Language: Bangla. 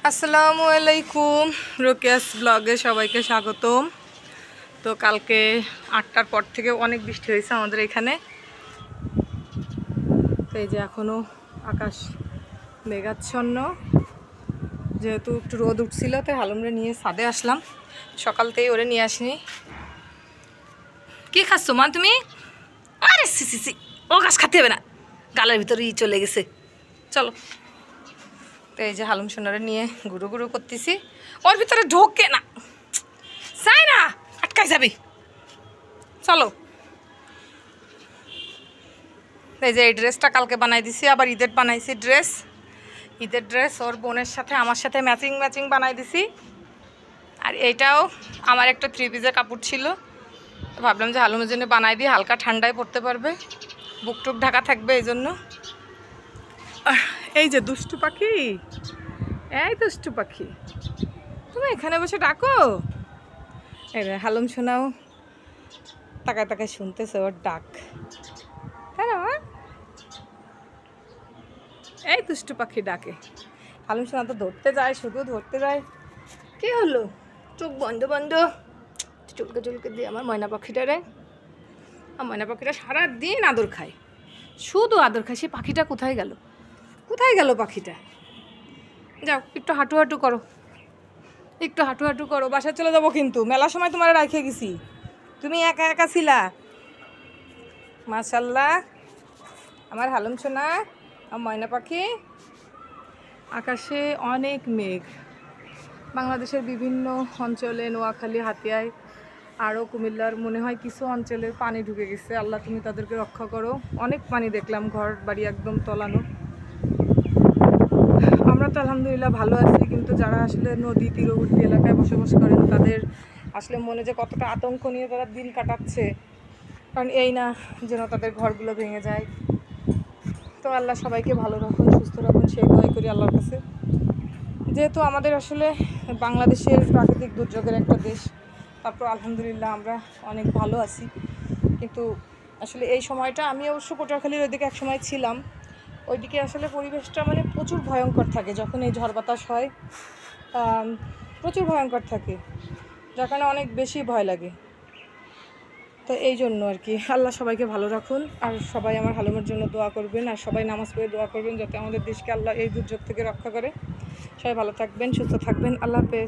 আসসালামু আলাইকুম, রোকেয়াস ব্লগে সবাইকে স্বাগতম। তো কালকে 8টার পর থেকে অনেক বৃষ্টি হয়েছে আমাদের এখানে। তো এই যে এখনও আকাশ মেঘাচ্ছন্ন, যেহেতু একটু রোদ উঠছিল তাই হালুমরে নিয়ে ছাদে আসলাম। সকালতেই ওরে নিয়ে আসিনি। কি খাচ্ছ মা তুমি? আরে সি সি সি, ও গাছ খাতে হবে না, গালের ভিতরেই চলে গেছে। চলো, তো এই যে হালুম সোনারে নিয়ে গুঁড়ো গুঁড়ো করতেছি। ওর ভিতরে ঢোকে না, চাই না, আটকাই যাবি। চলো, এই যে এই ড্রেসটা কালকে বানাই দিছি, আবার ঈদের বানাইছি ড্রেস। ঈদের ড্রেস ওর বোনের সাথে আমার সাথে ম্যাচিং ম্যাচিং বানাই দিছি। আর এইটাও আমার একটা 3 পিসের কাপড় ছিল, ভাবলাম যে হালুমের জন্য বানাই দিই, হালকা ঠান্ডায় পরতে পারবে, বুক টুক ঢাকা থাকবে এই জন্য। এই যে দুষ্টু পাখি, এই দুষ্টু পাখি, তুমি এখানে বসে ডাকো। এই হালুম শোনাও তাকায় তাকায় শুনতেছে ওর ডাক, তাই না? এই দুষ্টু পাখি ডাকে। হালুম শোনা তো ধরতে যায়, শুধু ধরতে যায়। কি হলো? চোখ বন্ধ বন্ধ, চুলকে চুলকে দিয়ে আমার ময়না পাখিটারে। আমার ময়না পাখিটা সারাদিন আদর খায়, শুধু আদর খায়। সে পাখিটা কোথায় গেল? কোথায় গেল পাখিটা? যাও একটু হাঁটু হাঁটু করো, একটু হাঁটু হাঁটু করো। বাসায় চলে যাবো কিন্তু, মেলার সময় তোমার রাখে গেছি, তুমি একা একা ছিলা। মাশাল্লাহ, আমার হালুম সোনা, আমার ময়না পাখি। আকাশে অনেক মেঘ, বাংলাদেশের বিভিন্ন অঞ্চলে, নোয়াখালী, হাতিয়ায়, আরও কুমিল্লার মনে হয় কিছু অঞ্চলের পানি ঢুকে গেছে। আল্লাহ তুমি তাদেরকে রক্ষা করো। অনেক পানি দেখলাম, ঘর বাড়ি একদম তলানো। আমরা তো আলহামদুলিল্লাহ ভালো আছি, কিন্তু যারা আসলে নদী তীরবর্তী এলাকায় বসবাস করেন তাদের আসলে মনে যে কতটা আতঙ্ক নিয়ে তারা দিন কাটাচ্ছে। কারণ এই না যেন তাদের ঘরগুলো ভেঙে যায়। তো আল্লাহ সবাইকে ভালো রাখুন, সুস্থ রাখুন, সেই দোয়াই করি আল্লাহর কাছে। যেহেতু আমাদের আসলে বাংলাদেশের প্রাকৃতিক দুর্যোগের একটা দেশ, তারপর আলহামদুলিল্লাহ আমরা অনেক ভালো আছি। কিন্তু আসলে এই সময়টা, আমি অবশ্য পটুয়াখালীর ওইদিকে এক সময় ছিলাম, ওইদিকে আসলে পরিবেশটা মানে প্রচুর ভয়ঙ্কর থাকে যখন এই ঝড় বাতাস হয়, প্রচুর ভয়ঙ্কর থাকে, যার কারণে অনেক বেশি ভয় লাগে। তো এই জন্য আর কি, আল্লাহ সবাইকে ভালো রাখুন। আর সবাই আমার হালুমের জন্য দোয়া করবেন, আর সবাই নামাজ পড়ে দোয়া করবেন যাতে আমাদের দেশকে আল্লাহ এই দুর্যোগ থেকে রক্ষা করে। সবাই ভালো থাকবেন, সুস্থ থাকবেন, আল্লাহ হাফেজ।